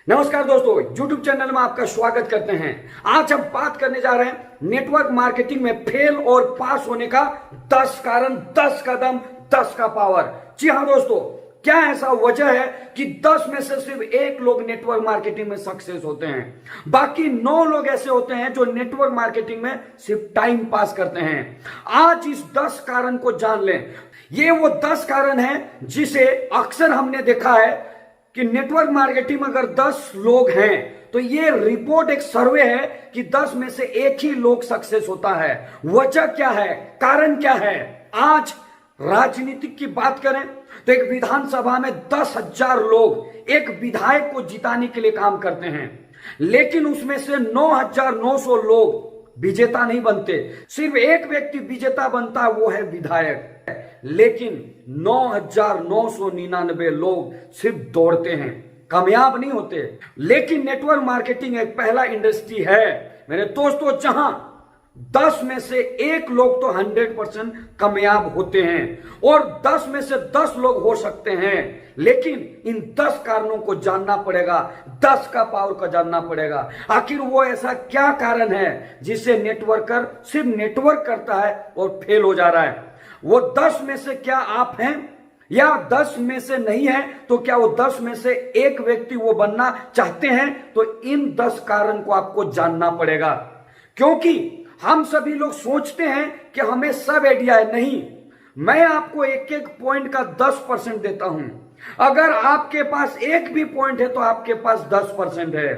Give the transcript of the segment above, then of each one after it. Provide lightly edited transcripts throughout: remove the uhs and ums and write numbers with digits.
नमस्कार दोस्तों, YouTube channel में आपका स्वागत करते हैं। आज हम बात करने जा रहे हैं नेटवर्क मार्केटिंग में फेल और पास होने का 10 कारण, 10 कदम, 10 का पावर। जी हाँ दोस्तों, क्या ऐसा वजह है कि 10 में से सिर्फ 1 लोग नेटवर्क मार्केटिंग में सक्सेस होते हैं, बाकी 9 लोग ऐसे होते हैं जो नेटवर्क मार्केटिंग में सिर्फ टाइम पास करते हैं। आज इस 10 कारण को जान लें। ये वो 10 कारण हैं जिसे अक्सर हमने देखा है कि नेटवर्क मार्केटिंग में अगर 10 लोग हैं तो ये रिपोर्ट एक सर्वे है कि 10 में से 1 ही लोग सक्सेस होता है। वजह क्या है, कारण क्या है? आज राजनीतिक की बात करें तो एक विधानसभा में 10,000 लोग एक विधायक को जिताने के लिए काम करते हैं, लेकिन उसमें से 9,900 लोग विजेता नहीं बनते। सिर्फ एक व्यक्ति विजेता बनता है, वो है विधायक। लेकिन 9,999 लोग सिर्फ दौड़ते हैं, कामयाब नहीं होते। लेकिन नेटवर्क मार्केटिंग एक पहला इंडस्ट्री है मेरे दोस्तों जहां 10 में से 1 लोग तो 100% कामयाब होते हैं और 10 में से 10 लोग हो सकते हैं। लेकिन इन 10 कारणों को जानना पड़ेगा, 10 का पावर का जानना पड़ेगा। आखिर वो ऐसा क्या कारण है जिससे नेटवर्कर सिर्फ नेटवर्क करता है और फेल हो जा रहा है? वो 10 में से क्या आप हैं, या 10 में से नहीं है तो क्या वो 10 में से 1 व्यक्ति वो बनना चाहते हैं? तो इन 10 कारण को आपको जानना पड़ेगा, क्योंकि हम सभी लोग सोचते हैं कि हमें सब आइडिया है। नहीं, मैं आपको एक एक पॉइंट का 10% देता हूं। अगर आपके पास एक भी पॉइंट है तो आपके पास 10% है,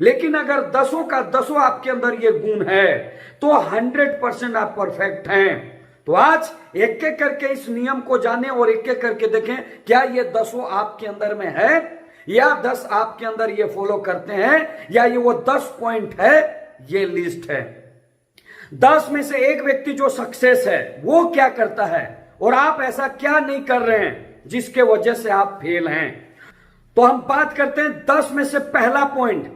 लेकिन अगर 10 का 10 आपके अंदर ये गुण है तो 100% आप परफेक्ट हैं। तो आज एक एक करके इस नियम को जानें और एक एक करके देखें क्या ये 10 आपके अंदर में है, या 10 आपके अंदर ये फॉलो करते हैं, या ये वो 10 पॉइंट है, ये लिस्ट है। 10 में से 1 व्यक्ति जो सक्सेस है वो क्या करता है और आप ऐसा क्या नहीं कर रहे हैं जिसके वजह से आप फेल हैं। तो हम बात करते हैं 10 में से पहला पॉइंट।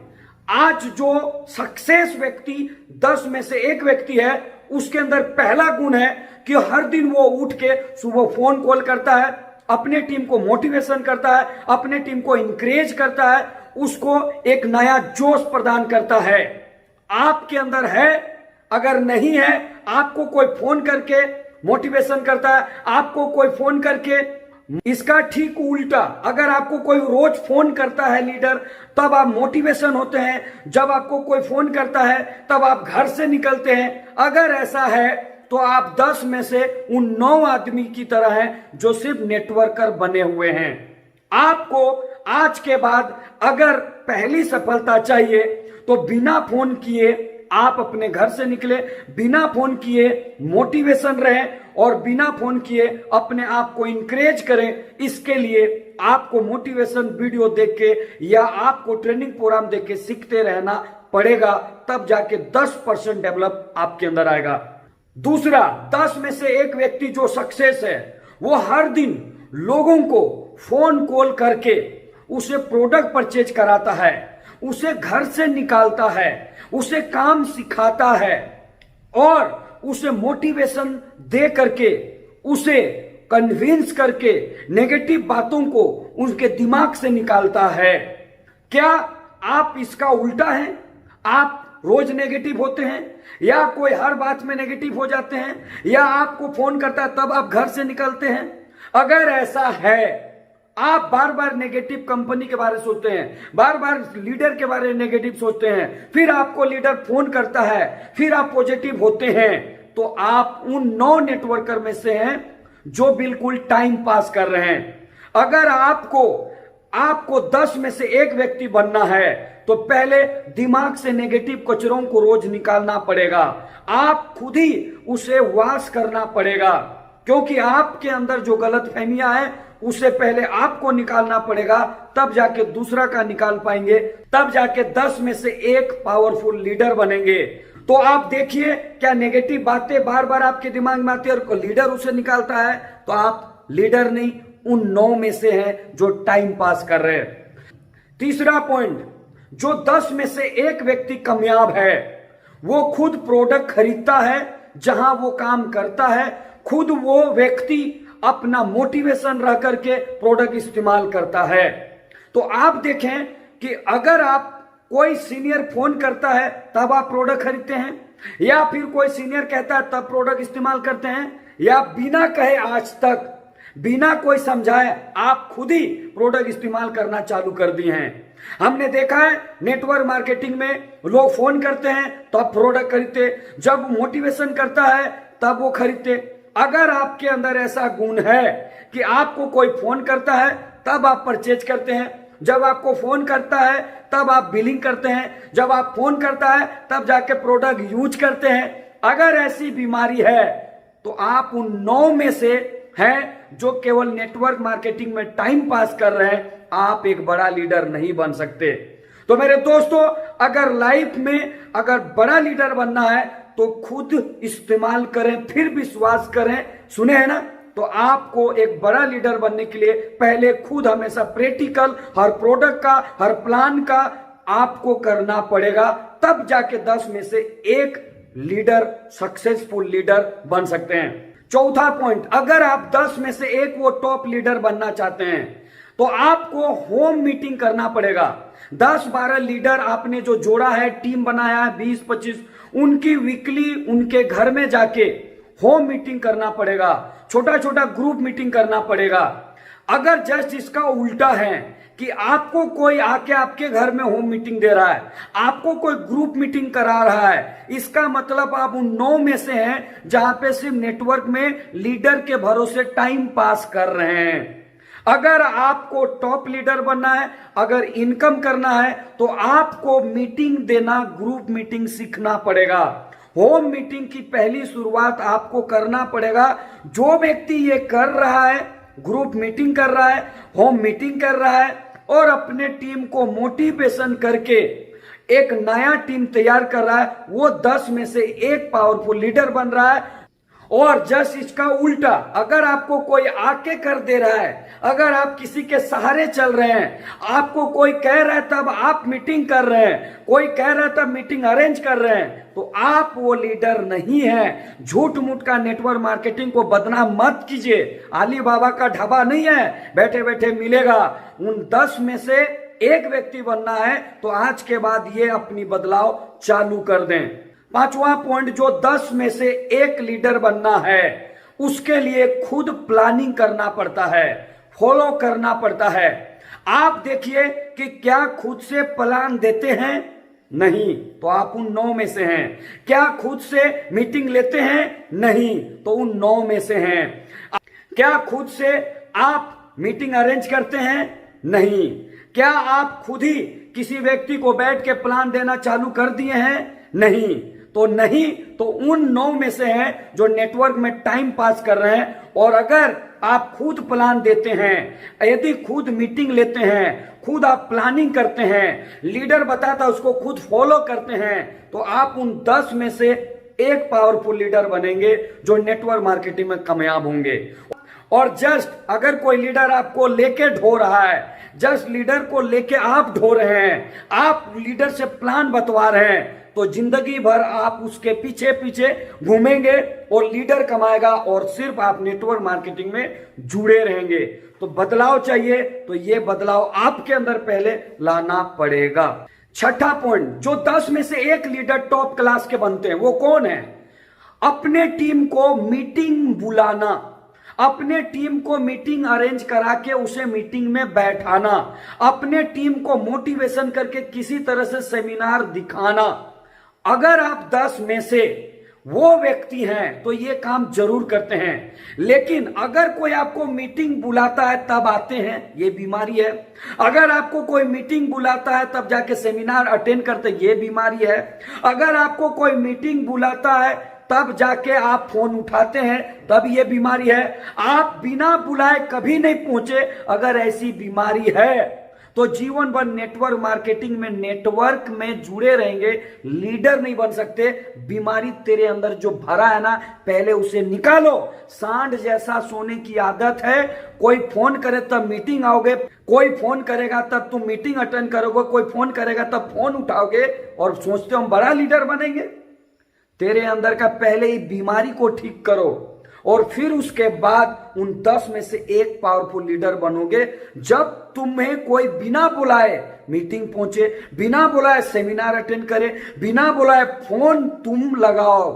आज जो सक्सेस व्यक्ति 10 में से 1 व्यक्ति है उसके अंदर पहला गुण है कि हर दिन वो उठ के सुबह फोन कॉल करता है, अपने टीम को मोटिवेशन करता है, अपने टीम को इंकरेज करता है, उसको एक नया जोश प्रदान करता है। आपके अंदर है? अगर नहीं है, आपको कोई फोन करके मोटिवेशन करता है, आपको कोई फोन करके, इसका ठीक उल्टा अगर आपको कोई रोज फोन करता है लीडर, तब आप मोटिवेशन होते हैं। जब आपको कोई फोन करता है तब आप घर से निकलते हैं। अगर ऐसा है तो आप 10 में से उन 9 आदमी की तरह हैं जो सिर्फ नेटवर्कर बने हुए हैं। आपको आज के बाद अगर पहली सफलता चाहिए तो बिना फोन किए आप अपने घर से निकले, बिना फोन किए मोटिवेशन रहे और बिना फोन किए अपने आप को इंकरेज करें। इसके लिए आपको मोटिवेशन वीडियो देख के या आपको ट्रेनिंग प्रोग्राम देख के सीखते रहना पड़ेगा, तब जाके 10% डेवलप आपके अंदर आएगा। दूसरा, 10 में से 1 व्यक्ति जो सक्सेस है वो हर दिन लोगों को फोन कॉल करके उसे प्रोडक्ट परचेज कराता है, उसे घर से निकालता है, उसे काम सिखाता है और उसे मोटिवेशन दे करके, उसे कन्विंस करके नेगेटिव बातों को उनके दिमाग से निकालता है। क्या आप इसका उल्टा हैं? आप रोज नेगेटिव होते हैं, या कोई हर बात में नेगेटिव हो जाते हैं, या आपको फोन करता है तब आप घर से निकलते हैं? अगर ऐसा है, आप बार बार नेगेटिव कंपनी के बारे में सोचते हैं, बार बार लीडर के बारे में नेगेटिव सोचते हैं, फिर आपको लीडर फोन करता है, फिर आप पॉजिटिव होते हैं, तो आप उन 9 नेटवर्कर में से हैं जो बिल्कुल टाइम पास कर रहे हैं। अगर आपको 10 में से 1 व्यक्ति बनना है तो पहले दिमाग से नेगेटिव कचरों को रोज निकालना पड़ेगा। आप खुद ही उसे वाश करना पड़ेगा, क्योंकि आपके अंदर जो गलतफहमियां हैं उसे पहले आपको निकालना पड़ेगा, तब जाके दूसरा का निकाल पाएंगे, तब जाके 10 में से 1 पावरफुल लीडर बनेंगे। तो आप देखिए, क्या नेगेटिव बातें बार बार आपके दिमाग में आती है और लीडर उसे निकालता है, तो आप लीडर नहीं, उन 9 में से हैं जो टाइम पास कर रहे हैं। तीसरा पॉइंट, जो 10 में से 1 व्यक्ति कामयाब है वो खुद प्रोडक्ट खरीदता है, जहां वो काम करता है, खुद वो व्यक्ति अपना मोटिवेशन रह करके प्रोडक्ट इस्तेमाल करता है। तो आप देखें कि अगर आप कोई सीनियर फोन करता है तब आप प्रोडक्ट खरीदते हैं, या फिर कोई सीनियर कहता है तब प्रोडक्ट इस्तेमाल करते हैं, या बिना कहे आज तक बिना कोई समझाए आप खुद ही प्रोडक्ट इस्तेमाल करना चालू कर दिए हैं। हमने देखा है नेटवर्क मार्केटिंग में लोग फोन करते हैं तब प्रोडक्ट खरीदते, जब मोटिवेशन करता है तब वो खरीदते। अगर आपके अंदर ऐसा गुण है कि आपको कोई फोन करता है तब आप परचेज करते हैं, जब आपको फोन करता है तब आप बिलिंग करते हैं, जब आप फोन करता है तब जाके प्रोडक्ट यूज करते हैं, अगर ऐसी बीमारी है तो आप उन 9 में से हैं जो केवल नेटवर्क मार्केटिंग में टाइम पास कर रहे हैं, आप एक बड़ा लीडर नहीं बन सकते। तो मेरे दोस्तों, अगर लाइफ में अगर बड़ा लीडर बनना है तो खुद इस्तेमाल करें, फिर विश्वास करें। सुने हैं ना? तो आपको एक बड़ा लीडर बनने के लिए पहले खुद हमेशा प्रैक्टिकल हर प्रोडक्ट का, हर प्लान का आपको करना पड़ेगा, तब जाके 10 में से एक लीडर, सक्सेसफुल लीडर बन सकते हैं। चौथा पॉइंट, अगर आप 10 में से एक वो टॉप लीडर बनना चाहते हैं तो आपको होम मीटिंग करना पड़ेगा। 10-12 लीडर आपने जो जोड़ा है, टीम बनाया है 20-25, उनकी वीकली उनके घर में जाके होम मीटिंग करना पड़ेगा, छोटा छोटा ग्रुप मीटिंग करना पड़ेगा। अगर जस्ट इसका उल्टा है कि आपको कोई आके आपके घर में होम मीटिंग दे रहा है, आपको कोई ग्रुप मीटिंग करा रहा है, इसका मतलब आप उन 9 में से हैं जहां पे सिर्फ नेटवर्क में लीडर के भरोसे टाइम पास कर रहे हैं। अगर आपको टॉप लीडर बनना है, अगर इनकम करना है, तो आपको मीटिंग देना, ग्रुप मीटिंग सीखना पड़ेगा। होम मीटिंग की पहली शुरुआत आपको करना पड़ेगा। जो व्यक्ति ये कर रहा है, ग्रुप मीटिंग कर रहा है, होम मीटिंग कर रहा है और अपने टीम को मोटिवेशन करके एक नया टीम तैयार कर रहा है, वो 10 में से एक पावरफुल लीडर बन रहा है। और जस्ट इसका उल्टा, अगर आपको कोई आके कर दे रहा है, अगर आप किसी के सहारे चल रहे हैं, आपको कोई कह रहा है तब आप मीटिंग कर रहे हैं, कोई कह रहा है तब मीटिंग अरेंज कर रहे हैं, तो आप वो लीडर नहीं है। झूठ मूठ का नेटवर्क मार्केटिंग को बदनाम मत कीजिए। अली बाबा का ढाबा नहीं है, बैठे बैठे मिलेगा। उन 10 में से एक व्यक्ति बनना है तो आज के बाद ये अपनी बदलाव चालू कर दें। 5वां पॉइंट, जो 10 में से एक लीडर बनना है उसके लिए खुद प्लानिंग करना पड़ता है, फॉलो करना पड़ता है। आप देखिए कि क्या खुद से प्लान देते हैं? नहीं, तो आप उन 9 में से हैं। क्या खुद से मीटिंग लेते हैं? नहीं, तो उन 9 में से हैं। क्या खुद से आप मीटिंग अरेंज करते हैं? नहीं। क्या आप खुद ही किसी व्यक्ति को बैठ के प्लान देना चालू कर दिए हैं? नहीं। तो उन 9 में से हैं जो नेटवर्क में टाइम पास कर रहे हैं। और अगर आप खुद प्लान देते हैं, यदि खुद मीटिंग लेते हैं, खुद आप प्लानिंग करते हैं, लीडर बताता है उसको खुद फॉलो करते हैं, तो आप उन 10 में से एक पावरफुल लीडर बनेंगे जो नेटवर्क मार्केटिंग में कामयाब होंगे। और जस्ट अगर कोई लीडर आपको लेके ढो रहा है, जस्ट लीडर को लेके आप ढो रहे हैं, आप लीडर से प्लान बतवा रहे हैं, तो जिंदगी भर आप उसके पीछे पीछे घूमेंगे और लीडर कमाएगा और सिर्फ आप नेटवर्क मार्केटिंग में जुड़े रहेंगे। तो बदलाव चाहिए तो ये बदलाव आपके अंदर पहले लाना पड़ेगा। 6ठा पॉइंट, जो 10 में से एक लीडर टॉप क्लास के बनते हैं वो कौन है? अपने टीम को मीटिंग बुलाना, अपने टीम को मीटिंग अरेंज करा के उसे मीटिंग में बैठाना, अपने टीम को मोटिवेशन करके किसी तरह से सेमिनार दिखाना। अगर आप 10 में से वो व्यक्ति हैं तो ये काम जरूर करते हैं। लेकिन अगर कोई आपको मीटिंग बुलाता है तब आते हैं, ये बीमारी है। अगर आपको कोई मीटिंग बुलाता है तब जाके सेमिनार अटेंड करते, ये बीमारी है। अगर आपको कोई मीटिंग बुलाता है तब जाके आप फोन उठाते हैं, तब ये बीमारी है। आप बिना बुलाए कभी नहीं पहुंचे, अगर ऐसी बीमारी है तो जीवन भर नेटवर्क मार्केटिंग में, नेटवर्क में जुड़े रहेंगे, लीडर नहीं बन सकते। बीमारी तेरे अंदर जो भरा है ना, पहले उसे निकालो। सांड जैसा सोने की आदत है, कोई फोन करे तब मीटिंग आओगे, कोई फोन करेगा तब तुम मीटिंग अटेंड करोगे, कोई फोन करेगा तब फोन उठाओगे और सोचते हो हम बड़ा लीडर बनेंगे। तेरे अंदर का पहले ही बीमारी को ठीक करो और फिर उसके बाद उन 10 में से एक पावरफुल लीडर बनोगे जब तुम्हें कोई बिना बुलाए मीटिंग पहुंचे, बिना बुलाए सेमिनार अटेंड करे, बिना बुलाए फोन तुम लगाओ,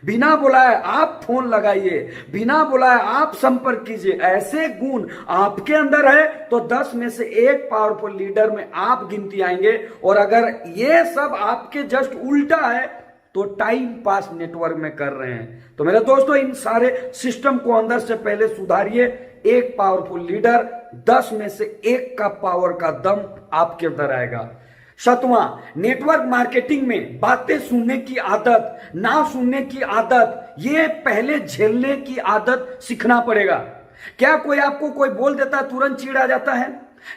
बिना बुलाए आप फोन लगाइए, बिना बुलाए आप संपर्क कीजिए। ऐसे गुण आपके अंदर है तो 10 में से एक पावरफुल लीडर में आप गिनती आएंगे। और अगर ये सब आपके जस्ट उल्टा है तो टाइम पास नेटवर्क में कर रहे हैं। तो मेरे दोस्तों, इन सारे सिस्टम को अंदर से पहले सुधारिए। एक पावरफुल लीडर 10 में से एक का पावर का दम आपके अंदर आएगा। 7वां, नेटवर्क मार्केटिंग में बातें सुनने की आदत, ना सुनने की आदत, ये पहले झेलने की आदत सीखना पड़ेगा। क्या कोई आपको कोई बोल देता है तुरंत चिढ़ आ जाता है?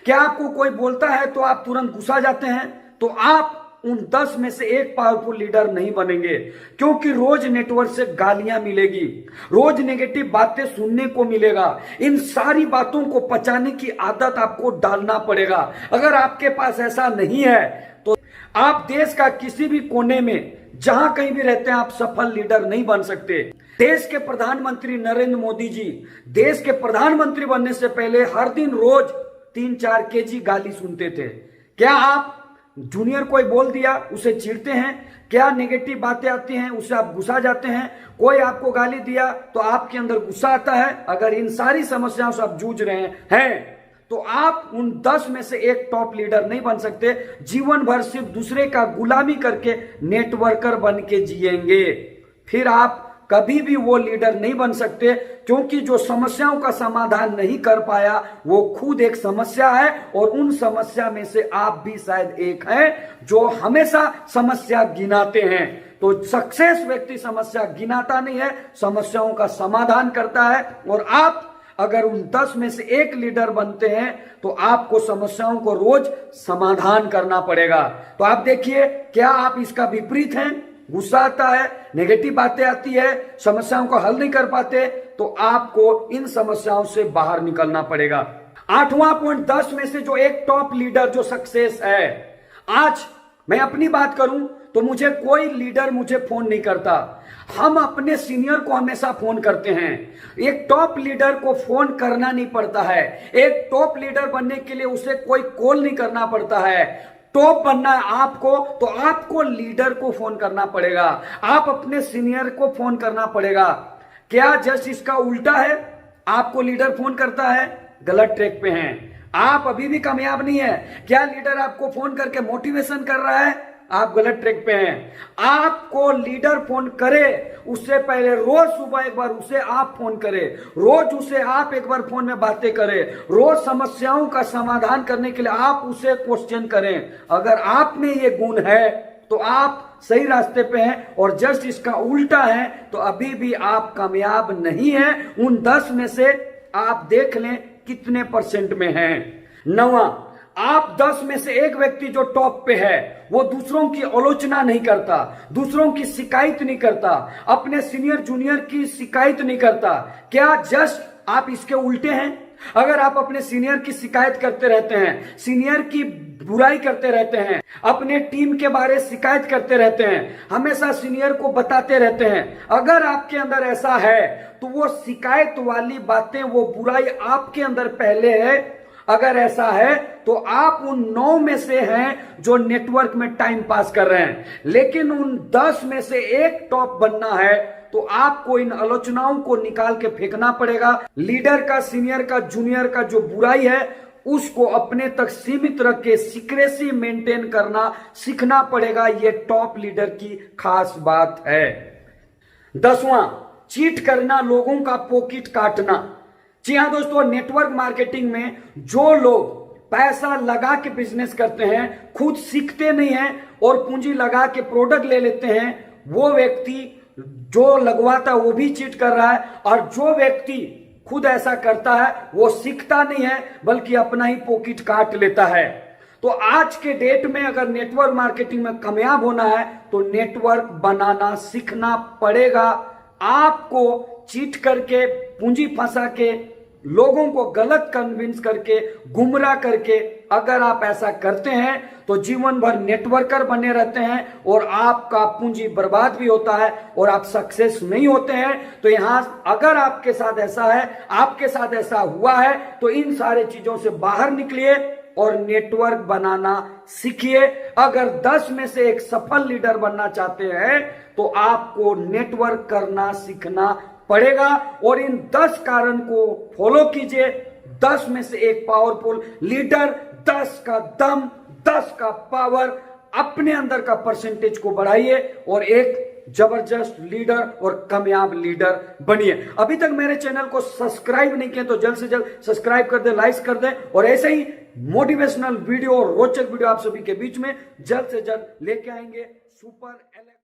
क्या आपको कोई बोलता है तो आप तुरंत गुस्सा जाते हैं? तो आप उन 10 में से एक पावरफुल लीडर नहीं बनेंगे, क्योंकि रोज नेटवर्क से गालियां मिलेगी, रोज नेगेटिव बातें सुनने को मिलेगा। इन सारी बातों को पचाने की आदत आपको डालना पड़ेगा। अगर आपके पास ऐसा नहीं है तो आप देश का किसी भी कोने में जहां कहीं भी रहते हैं आप सफल लीडर नहीं बन सकते। देश के प्रधानमंत्री नरेंद्र मोदी जी देश के प्रधानमंत्री बनने से पहले हर दिन रोज 3-4 केजी गाली सुनते थे। क्या आप जूनियर कोई बोल दिया उसे चिढ़ते हैं? क्या नेगेटिव बातें आती हैं उससे आप गुस्सा जाते हैं? कोई आपको गाली दिया तो आपके अंदर गुस्सा आता है? अगर इन सारी समस्याओं से आप जूझ रहे हैं तो आप उन 10 में से एक टॉप लीडर नहीं बन सकते। जीवन भर सिर्फ दूसरे का गुलामी करके नेटवर्कर बन के जिएंगे, फिर आप कभी भी वो लीडर नहीं बन सकते, क्योंकि जो समस्याओं का समाधान नहीं कर पाया वो खुद एक समस्या है। और उन समस्या में से आप भी शायद एक हैं जो हमेशा समस्या गिनाते हैं। तो सक्सेस व्यक्ति समस्या गिनाता नहीं है, समस्याओं का समाधान करता है। और आप अगर उन 10 में से एक लीडर बनते हैं तो आपको समस्याओं को रोज समाधान करना पड़ेगा। तो आप देखिए, क्या आप इसका विपरीत हैं? गुस्सा आता है, नेगेटिव बातें आती है, समस्याओं को हल नहीं कर पाते, तो आपको इन समस्याओं से बाहर निकलना पड़ेगा। 8वां पॉइंट, 10 में से जो एक टॉप लीडर जो सक्सेस है। आज मैं अपनी बात करूं तो मुझे कोई लीडर मुझे फोन नहीं करता, हम अपने सीनियर को हमेशा फोन करते हैं। एक टॉप लीडर को फोन करना नहीं पड़ता है। एक टॉप लीडर बनने के लिए उसे कोई कॉल नहीं करना पड़ता है। टॉप बनना है आपको तो आपको लीडर को फोन करना पड़ेगा, आप अपने सीनियर को फोन करना पड़ेगा। क्या जस्ट इसका उल्टा है? आपको लीडर फोन करता है, गलत ट्रैक पे हैं, आप अभी भी कामयाब नहीं है। क्या लीडर आपको फोन करके मोटिवेशन कर रहा है? आप गलत ट्रैक पे हैं। आपको लीडर फोन करे उससे पहले रोज सुबह एक बार उसे आप फोन करें, रोज उसे आप एक बार फोन में बातें करें, रोज समस्याओं का समाधान करने के लिए आप उसे क्वेश्चन करें। अगर आप में ये गुण है तो आप सही रास्ते पे हैं, और जस्ट इसका उल्टा है तो अभी भी आप कामयाब नहीं हैं। उन 10 में से आप देख लें कितने % में हैं। 9वां, आप 10 में से एक व्यक्ति जो टॉप पे है वो दूसरों की आलोचना नहीं करता, दूसरों की शिकायत नहीं करता, अपने सीनियर जूनियर की शिकायत नहीं करता। क्या जस्ट आप इसके उल्टे हैं? अगर आप अपने सीनियर की शिकायत करते रहते हैं, सीनियर की बुराई करते रहते हैं, अपने टीम के बारे शिकायत करते रहते हैं, हमेशा सीनियर को बताते रहते हैं, अगर आपके अंदर ऐसा है तो वो शिकायत वाली बातें, वो बुराई आपके अंदर पहले है। अगर ऐसा है तो आप उन 9 में से हैं जो नेटवर्क में टाइम पास कर रहे हैं। लेकिन उन 10 में से एक टॉप बनना है तो आपको इन आलोचनाओं को निकाल के फेंकना पड़ेगा। लीडर का, सीनियर का, जूनियर का जो बुराई है उसको अपने तक सीमित रख के सीक्रेसी मेंटेन करना सीखना पड़ेगा। ये टॉप लीडर की खास बात है। 10वां, चीट करना, लोगों का पॉकेट काटना। जी हाँ दोस्तों, नेटवर्क मार्केटिंग में जो लोग पैसा लगा के बिजनेस करते हैं, खुद सीखते नहीं हैं और पूंजी लगा के प्रोडक्ट ले लेते हैं, वो व्यक्ति जो लगवाता है वो भी चीट कर रहा है। और जो व्यक्ति खुद ऐसा करता है वो सीखता नहीं है बल्कि अपना ही पॉकेट काट लेता है। तो आज के डेट में अगर नेटवर्क मार्केटिंग में कामयाब होना है तो नेटवर्क बनाना सीखना पड़ेगा। आपको चीट करके, पूंजी फंसा के लोगों को गलत कन्विंस करके, गुमराह करके अगर आप ऐसा करते हैं तो जीवन भर नेटवर्कर बने रहते हैं और आपका पूंजी बर्बाद भी होता है और आप सक्सेस नहीं होते हैं। तो यहां अगर आपके साथ ऐसा है, आपके साथ ऐसा हुआ है, तो इन सारे चीजों से बाहर निकलिए और नेटवर्क बनाना सीखिए। अगर 10 में से एक सफल लीडर बनना चाहते हैं तो आपको नेटवर्क करना सीखना पड़ेगा और इन 10 कारण को फॉलो कीजिए। 10 में से एक पावरफुल लीडर, 10 का दम, 10 का पावर, अपने अंदर का परसेंटेज को बढ़ाइए और एक जबरदस्त लीडर और कामयाब लीडर बनिए। अभी तक मेरे चैनल को सब्सक्राइब नहीं किया तो जल्द से जल्द सब्सक्राइब कर दे, लाइक कर दे और ऐसे ही मोटिवेशनल वीडियो और रोचक वीडियो आप सभी के बीच में जल्द से जल्द लेके आएंगे। सुपर